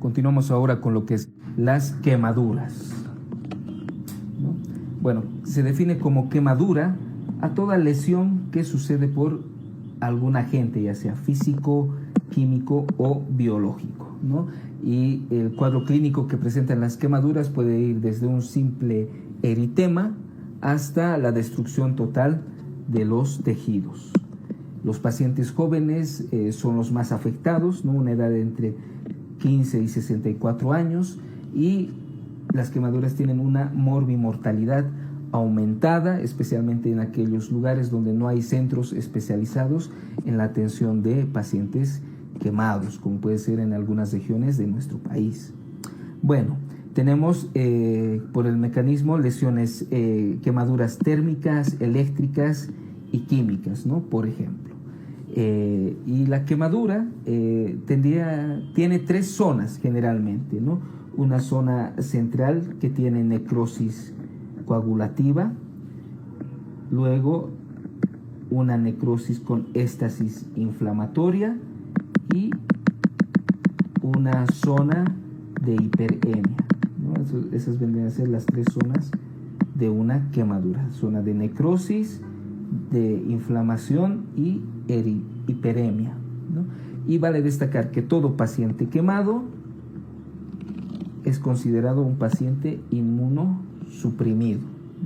Continuamos ahora con lo que es las quemaduras, ¿no? Bueno, se define como quemadura a toda lesión que sucede por algún agente, ya sea físico, químico o biológico, ¿no? Y el cuadro clínico que presentan las quemaduras puede ir desde un simple eritema hasta la destrucción total de los tejidos. Los pacientes jóvenes son los más afectados, ¿no? Una edad de entre 15 y 64 años, y las quemaduras tienen una morbimortalidad aumentada, especialmente en aquellos lugares donde no hay centros especializados en la atención de pacientes quemados, como puede ser en algunas regiones de nuestro país. Bueno, tenemos por el mecanismo lesiones, quemaduras térmicas, eléctricas y químicas, ¿no? Por ejemplo. Y la quemadura tiene tres zonas generalmente, ¿no? Una zona central que tiene necrosis coagulativa, luego una necrosis con éstasis inflamatoria y una zona de hiperemia, ¿no? Esas vendrían a ser las tres zonas de una quemadura: zona de necrosis, de inflamación y hiperemia, ¿no? Y vale destacar que todo paciente quemado es considerado un paciente inmunosuprimido,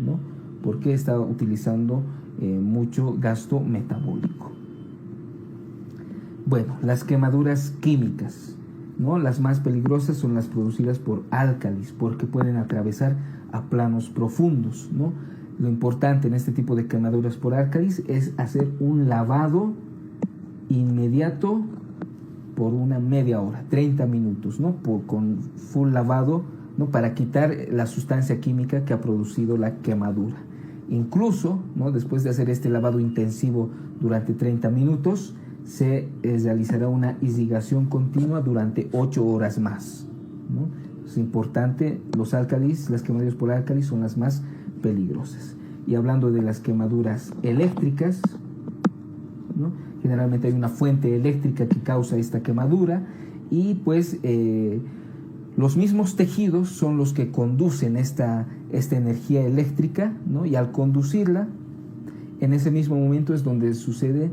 ¿no? Porque está utilizando mucho gasto metabólico. Bueno, las quemaduras químicas, ¿no? Las más peligrosas son las producidas por álcalis, porque pueden atravesar a planos profundos, ¿no? Lo importante en este tipo de quemaduras por álcalis es hacer un lavado inmediato por una media hora, 30 minutos, ¿no? Con full lavado, ¿no? Para quitar la sustancia química que ha producido la quemadura. Incluso, ¿no? Después de hacer este lavado intensivo durante 30 minutos, se realizará una irrigación continua durante 8 horas más, ¿no? Es importante, los álcalis, las quemaduras por álcalis son las más peligrosas. Y hablando de las quemaduras eléctricas, ¿no? Generalmente hay una fuente eléctrica que causa esta quemadura, y pues los mismos tejidos son los que conducen esta energía eléctrica, ¿no? Y al conducirla, en ese mismo momento es donde sucede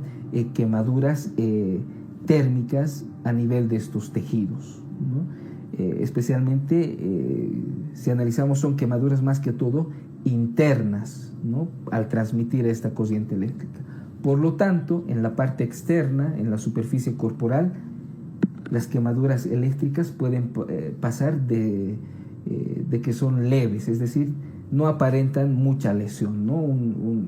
quemaduras térmicas a nivel de estos tejidos, ¿no? Especialmente, si analizamos, son quemaduras más que todo internas, ¿no? Al transmitir esta corriente eléctrica. Por lo tanto, en la parte externa, en la superficie corporal, las quemaduras eléctricas pueden pasar de que son leves, es decir, no aparentan mucha lesión, ¿no?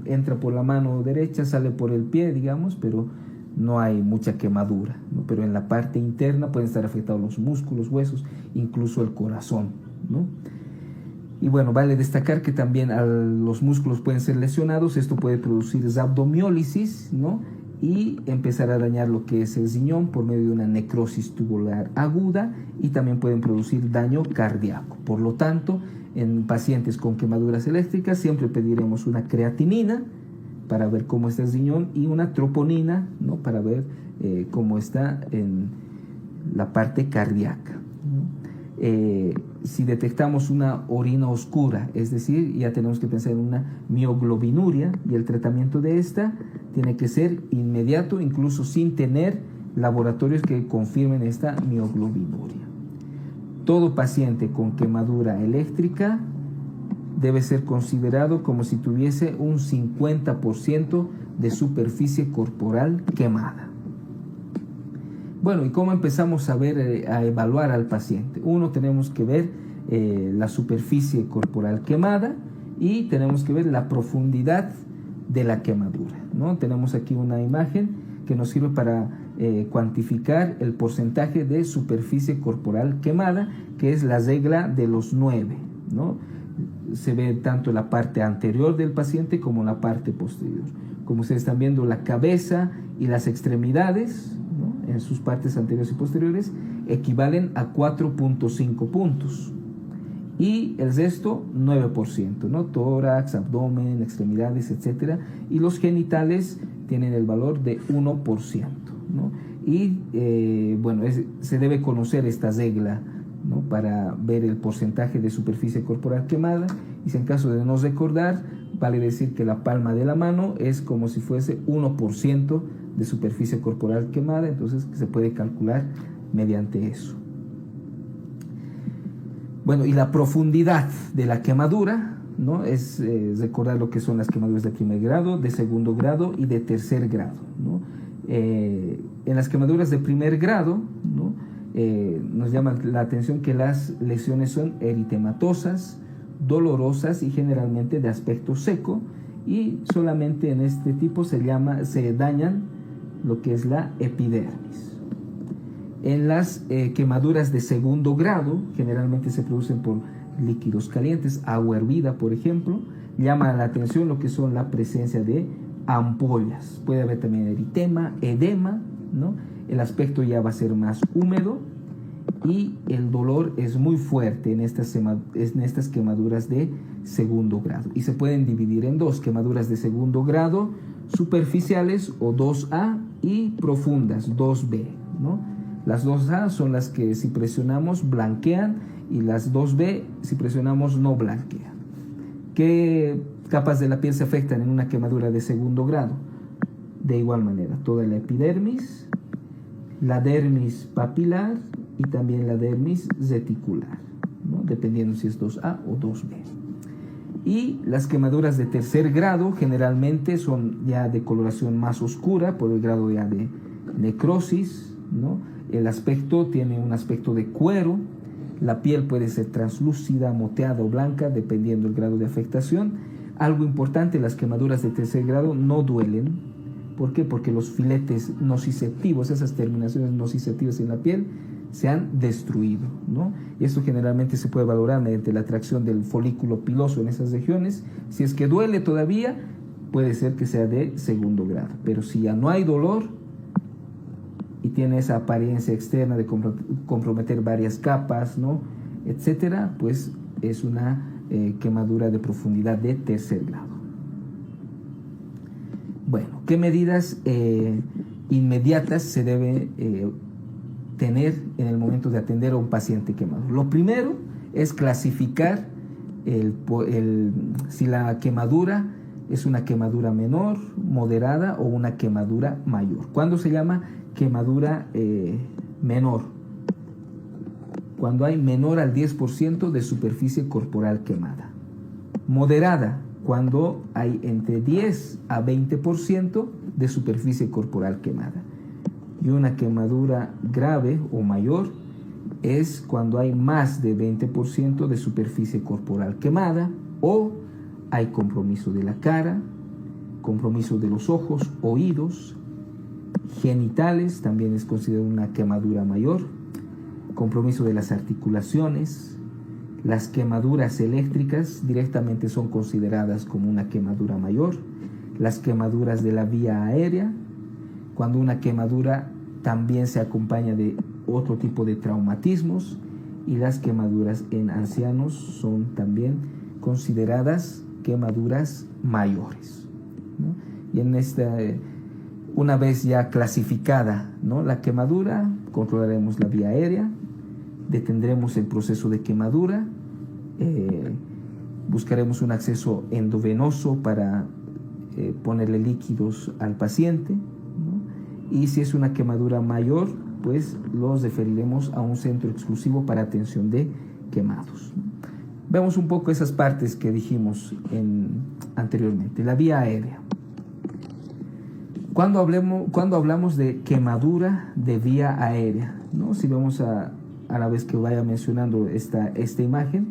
Entra por la mano derecha, sale por el pie, digamos, pero no hay mucha quemadura, ¿no? Pero en la parte interna pueden estar afectados los músculos, huesos, incluso el corazón, ¿no? Y bueno, vale destacar que también los músculos pueden ser lesionados. Esto puede producir rhabdomiólisis, ¿no? Y empezar a dañar lo que es el riñón por medio de una necrosis tubular aguda, y también pueden producir daño cardíaco. Por lo tanto, en pacientes con quemaduras eléctricas siempre pediremos una creatinina para ver cómo está el riñón y una troponina, ¿no? Para ver cómo está en la parte cardíaca, ¿no? Si detectamos una orina oscura, es decir, ya tenemos que pensar en una mioglobinuria, y el tratamiento de esta tiene que ser inmediato, incluso sin tener laboratorios que confirmen esta mioglobinuria. Todo paciente con quemadura eléctrica debe ser considerado como si tuviese un 50% de superficie corporal quemada. Bueno, ¿y cómo empezamos a evaluar al paciente? Uno, tenemos que ver la superficie corporal quemada, y tenemos que ver la profundidad de la quemadura, ¿no? Tenemos aquí una imagen que nos sirve para cuantificar el porcentaje de superficie corporal quemada, que es la regla de los 9, ¿no? Se ve tanto la parte anterior del paciente como la parte posterior. Como ustedes están viendo, la cabeza y las extremidades, ¿no? En sus partes anteriores y posteriores equivalen a 4.5 puntos, y el resto 9%, ¿no? Tórax, abdomen, extremidades, etc. Y los genitales tienen el valor de 1%, ¿no? Y bueno, se debe conocer esta regla ¿no? Para ver el porcentaje de superficie corporal quemada, y si en caso de no recordar, vale decir que la palma de la mano es como si fuese 1% de superficie corporal quemada, entonces se puede calcular mediante eso. Bueno, y la profundidad de la quemadura, ¿no? Es recordar lo que son las quemaduras de primer grado, de segundo grado y de tercer grado, ¿no? En las quemaduras de primer grado, ¿no? Nos llama la atención que las lesiones son eritematosas, dolorosas y generalmente de aspecto seco, y solamente en este tipo se dañan lo que es la epidermis. En las quemaduras de segundo grado, generalmente se producen por líquidos calientes, agua hervida, por ejemplo. Llama la atención lo que son la presencia de ampollas. Puede haber también eritema, edema, ¿no? El aspecto ya va a ser más húmedo y el dolor es muy fuerte en estas quemaduras de segundo grado. Y se pueden dividir en dos: quemaduras de segundo grado superficiales o 2A y profundas 2B, ¿no? Las 2A son las que si presionamos blanquean, y las 2B si presionamos no blanquean. ¿Qué capas de la piel se afectan en una quemadura de segundo grado? De igual manera, toda la epidermis, la dermis papilar y también la dermis reticular, ¿no? Dependiendo si es 2A o 2B. Y las quemaduras de tercer grado generalmente son ya de coloración más oscura por el grado ya de necrosis, ¿no? El aspecto tiene un aspecto de cuero, la piel puede ser translúcida, moteada o blanca dependiendo del grado de afectación. Algo importante, las quemaduras de tercer grado no duelen. ¿Por qué? Porque los filetes nociceptivos, esas terminaciones nociceptivas en la piel, se han destruido, ¿no? Y esto generalmente se puede valorar mediante la atracción del folículo piloso en esas regiones. Si es que duele todavía, puede ser que sea de segundo grado. Pero si ya no hay dolor y tiene esa apariencia externa de comprometer varias capas, ¿no?, etcétera, pues es una quemadura de profundidad de tercer grado. Bueno, ¿qué medidas inmediatas se debe tener en el momento de atender a un paciente quemado? Lo primero es clasificar si la quemadura es una quemadura menor, moderada o una quemadura mayor. ¿Cuándo se llama quemadura menor? Cuando hay menor al 10% de superficie corporal quemada. Moderada, cuando hay entre 10 a 20% de superficie corporal quemada. Y una quemadura grave o mayor es cuando hay más de 20% de superficie corporal quemada, o hay compromiso de la cara, compromiso de los ojos, oídos, genitales, también es considerado una quemadura mayor, compromiso de las articulaciones. Las quemaduras eléctricas directamente son consideradas como una quemadura mayor. Las quemaduras de la vía aérea, cuando una quemadura también se acompaña de otro tipo de traumatismos, y las quemaduras en ancianos son también consideradas quemaduras mayores, ¿no? Y en una vez ya clasificada, ¿no?, la quemadura, controlaremos la vía aérea, detendremos el proceso de quemadura, buscaremos un acceso endovenoso para ponerle líquidos al paciente, ¿no? Y si es una quemadura mayor, pues los referiremos a un centro exclusivo para atención de quemados. Vemos un poco esas partes que dijimos anteriormente. La vía aérea. Cuando hablamos de quemadura de vía aérea, ¿no?, si vemos a la vez que vaya mencionando esta imagen,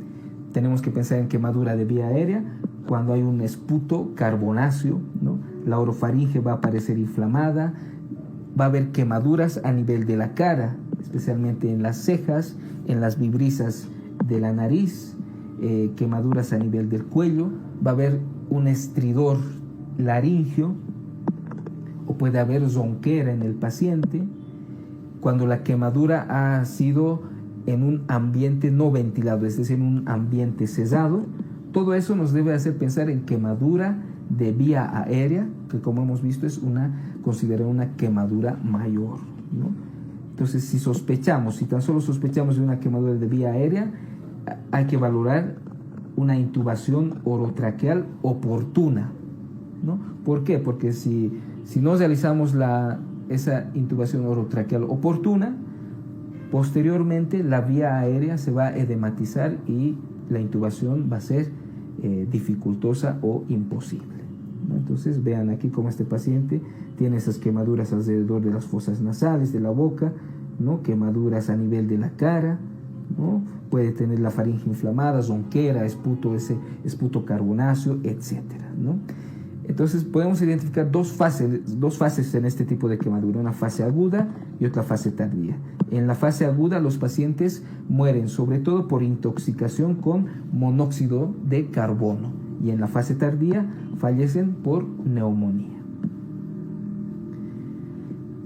tenemos que pensar en quemadura de vía aérea cuando hay un esputo carbonáceo, ¿no? La orofaringe va a aparecer inflamada, va a haber quemaduras a nivel de la cara, especialmente en las cejas, en las vibrisas de la nariz, quemaduras a nivel del cuello, va a haber un estridor laringio, o puede haber ronquera en el paciente. Cuando la quemadura ha sido en un ambiente no ventilado, es decir, en un ambiente cerrado, todo eso nos debe hacer pensar en quemadura de vía aérea, que como hemos visto es considerada una quemadura mayor, ¿no? Entonces, si tan solo sospechamos de una quemadura de vía aérea, hay que valorar una intubación orotraqueal oportuna, ¿no? ¿Por qué? Porque si no realizamos esa intubación orotraqueal oportuna, posteriormente la vía aérea se va a edematizar y la intubación va a ser dificultosa o imposible, ¿no? Entonces vean aquí cómo este paciente tiene esas quemaduras alrededor de las fosas nasales, de la boca, ¿no? Quemaduras a nivel de la cara, ¿no? Puede tener la faringe inflamada, ronquera, esputo carbonáceo, etcétera, ¿no? Entonces podemos identificar dos fases en este tipo de quemadura, una fase aguda y otra fase tardía. En la fase aguda los pacientes mueren sobre todo por intoxicación con monóxido de carbono y en la fase tardía fallecen por neumonía.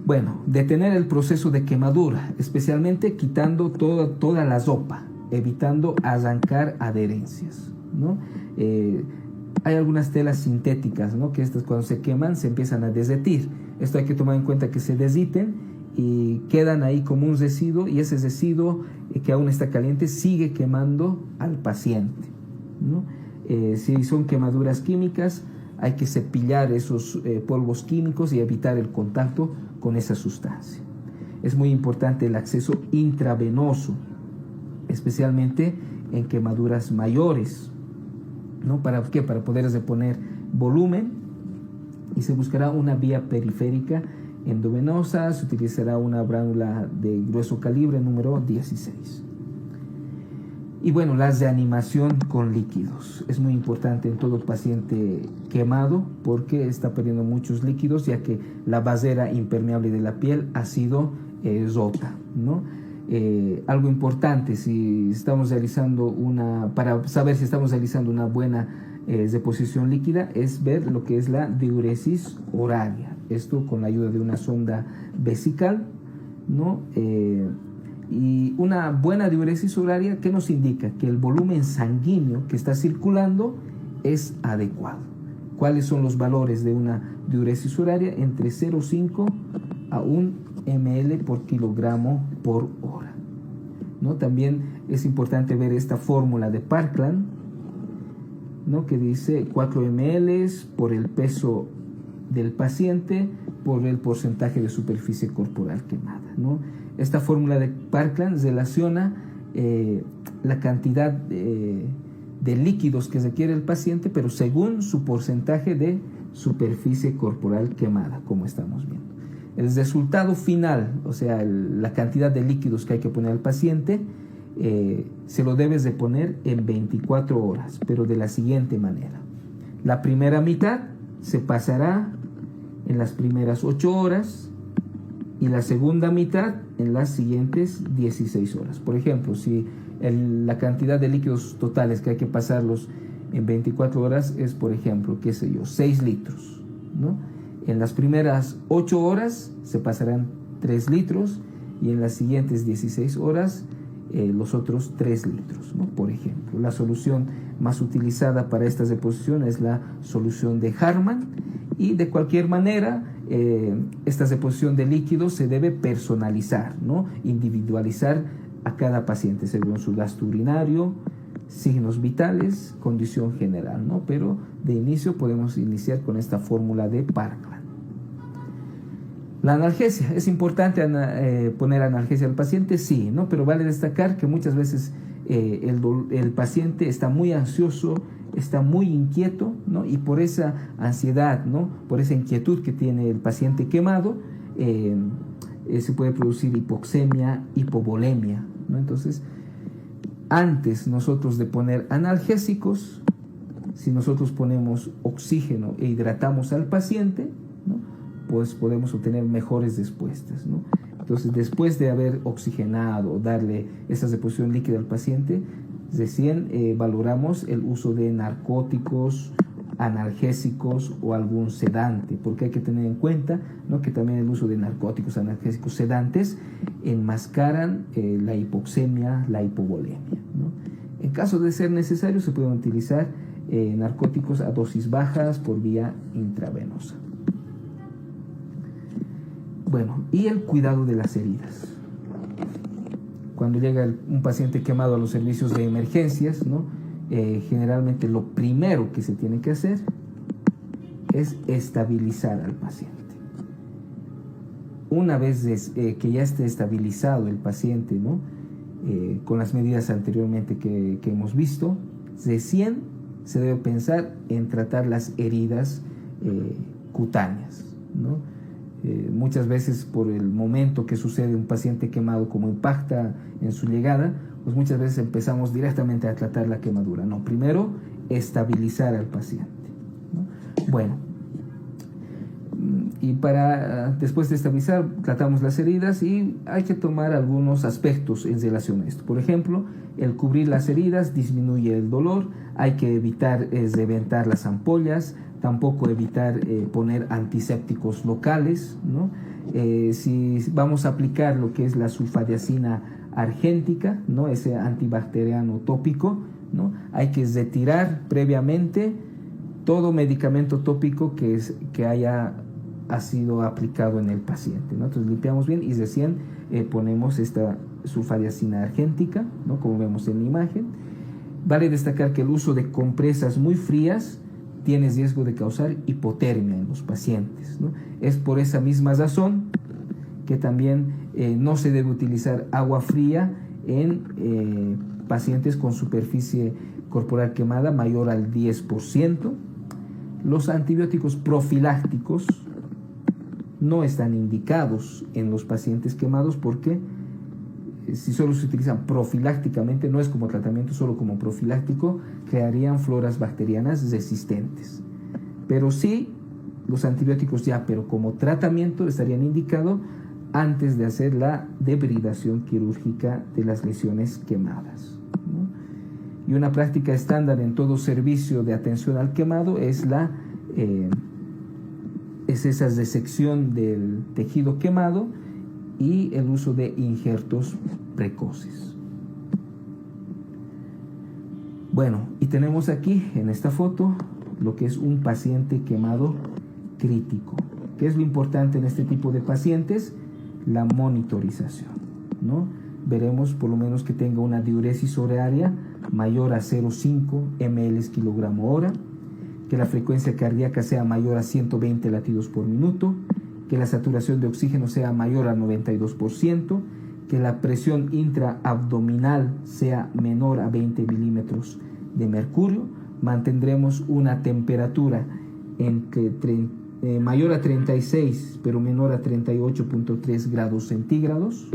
Bueno, detener el proceso de quemadura, especialmente quitando toda la sopa, evitando arrancar adherencias, ¿no? Hay algunas telas sintéticas, ¿no? Que estas cuando se queman se empiezan a derretir. Esto hay que tomar en cuenta que se derriten y quedan ahí como un residuo, y ese residuo que aún está caliente sigue quemando al paciente, ¿no? Si son quemaduras químicas, hay que cepillar esos polvos químicos y evitar el contacto con esa sustancia. Es muy importante el acceso intravenoso, especialmente en quemaduras mayores, ¿no? ¿Para qué? Para poder reponer volumen, y se buscará una vía periférica endovenosa, se utilizará una bránula de grueso calibre número 16. Y bueno, la reanimación con líquidos es muy importante en todo paciente quemado porque está perdiendo muchos líquidos, ya que la barrera impermeable de la piel ha sido rota, ¿no? Algo importante para saber si estamos realizando una buena deposición líquida es ver lo que es la diuresis horaria. Esto con la ayuda de una sonda vesical, ¿no? Y una buena diuresis horaria, ¿qué nos indica? Que el volumen sanguíneo que está circulando es adecuado. ¿Cuáles son los valores de una diuresis horaria? Entre 0,5 a 1 ml por kilogramo por hora, ¿no? También es importante ver esta fórmula de Parkland, ¿no? Que dice 4 ml por el peso del paciente por el porcentaje de superficie corporal quemada, ¿no? Esta fórmula de Parkland relaciona la cantidad de líquidos que requiere el paciente, pero según su porcentaje de superficie corporal quemada, como estamos viendo. El resultado final, o sea, la cantidad de líquidos que hay que poner al paciente, se lo debes de poner en 24 horas, pero de la siguiente manera. La primera mitad se pasará en las primeras 8 horas y la segunda mitad en las siguientes 16 horas. Por ejemplo, si la cantidad de líquidos totales que hay que pasarlos en 24 horas es, por ejemplo, 6 litros, ¿no? En las primeras 8 horas se pasarán 3 litros y en las siguientes 16 horas los otros 3 litros, ¿no? Por ejemplo, la solución más utilizada para estas deposiciones es la solución de Harman, y de cualquier manera esta deposición de líquidos se debe personalizar, ¿no? Individualizar a cada paciente según su gasto urinario, signos vitales, condición general, ¿no? Pero de inicio podemos iniciar con esta fórmula de Parkland. La analgesia, ¿es importante poner analgesia al paciente? Sí, ¿no? Pero vale destacar que muchas veces el paciente está muy ansioso, está muy inquieto, ¿no? Y por esa ansiedad, ¿no? Por esa inquietud que tiene el paciente quemado, se puede producir hipoxemia, hipovolemia, ¿no? Entonces, antes nosotros de poner analgésicos, si nosotros ponemos oxígeno e hidratamos al paciente, ¿no? Pues podemos obtener mejores respuestas, ¿no? Entonces, después de haber oxigenado, darle esa deposición líquida al paciente, recién valoramos el uso de narcóticos, analgésicos o algún sedante, porque hay que tener en cuenta, ¿no? Que también el uso de narcóticos, analgésicos, sedantes enmascaran la hipoxemia, la hipovolemia, ¿no? En caso de ser necesario, se pueden utilizar narcóticos a dosis bajas por vía intravenosa. Bueno, y el cuidado de las heridas. cuando llega un paciente quemado a los servicios de emergencias, ¿no? Generalmente lo primero que se tiene que hacer es estabilizar al paciente. Una vez que ya esté estabilizado el paciente, ¿no? Con las medidas anteriormente que hemos visto, recién se debe pensar en tratar las heridas cutáneas, ¿no? Muchas veces por el momento que sucede un paciente quemado, como impacta en su llegada, pues muchas veces empezamos directamente a tratar la quemadura. No, primero estabilizar al paciente, ¿no? Bueno, y después de estabilizar, tratamos las heridas y hay que tomar algunos aspectos en relación a esto. Por ejemplo, el cubrir las heridas disminuye el dolor, hay que evitar reventar las ampollas, tampoco evitar poner antisépticos locales, ¿no? Si vamos a aplicar lo que es la sulfadiazina argéntica, ¿no? Ese antibacteriano tópico, ¿no? Hay que retirar previamente todo medicamento tópico que haya sido aplicado en el paciente, ¿no? Entonces limpiamos bien y recién ponemos esta sulfadiazina argéntica, ¿no? Como vemos en la imagen. Vale destacar que el uso de compresas muy frías tiene riesgo de causar hipotermia en los pacientes, ¿no? Es por esa misma razón que también no se debe utilizar agua fría en pacientes con superficie corporal quemada mayor al 10%. Los antibióticos profilácticos no están indicados en los pacientes quemados porque si solo se utilizan profilácticamente, no es como tratamiento, solo como profiláctico, crearían floras bacterianas resistentes. Pero sí, los antibióticos ya, pero como tratamiento estarían indicados antes de hacer la debridación quirúrgica de las lesiones quemadas, ¿no? Y una práctica estándar en todo servicio de atención al quemado es esa resección del tejido quemado y el uso de injertos precoces. Bueno, y tenemos aquí en esta foto lo que es un paciente quemado crítico. ¿Qué es lo importante en este tipo de pacientes? La monitorización, ¿no? Veremos por lo menos que tenga una diuresis horaria mayor a 0,5 ml/kg/hora, que la frecuencia cardíaca sea mayor a 120 latidos por minuto, que la saturación de oxígeno sea mayor al 92%, que la presión intraabdominal sea menor a 20 milímetros de mercurio. Mantendremos una temperatura mayor a 36 pero menor a 38.3 grados centígrados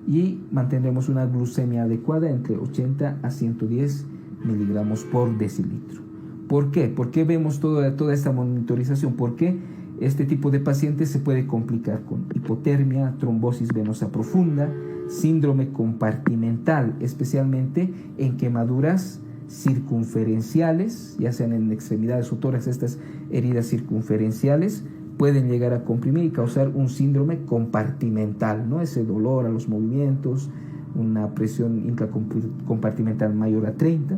y mantendremos una glucemia adecuada entre 80 a 110 miligramos por decilitro. ¿Por qué? ¿Por qué vemos toda esta monitorización? Porque este tipo de pacientes se puede complicar con hipotermia, trombosis venosa profunda, síndrome compartimental, especialmente en quemaduras circunferenciales, ya sean en extremidades o tórax. Estas heridas circunferenciales pueden llegar a comprimir y causar un síndrome compartimental, ¿no? Ese dolor a los movimientos, una presión intracompartimental mayor a 30.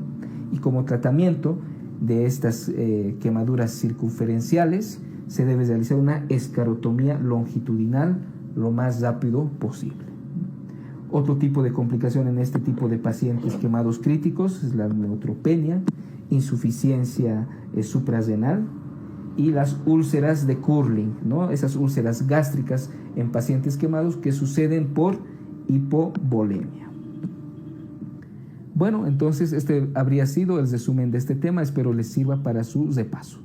Y como tratamiento de estas quemaduras circunferenciales se debe realizar una esclerotomía longitudinal lo más rápido posible. Otro tipo de complicación en este tipo de pacientes quemados críticos es la neutropenia, insuficiencia suprarrenal y las úlceras de Curling, ¿no? Esas úlceras gástricas en pacientes quemados que suceden por hipovolemia. Bueno, entonces este habría sido el resumen de este tema. Espero les sirva para su repaso.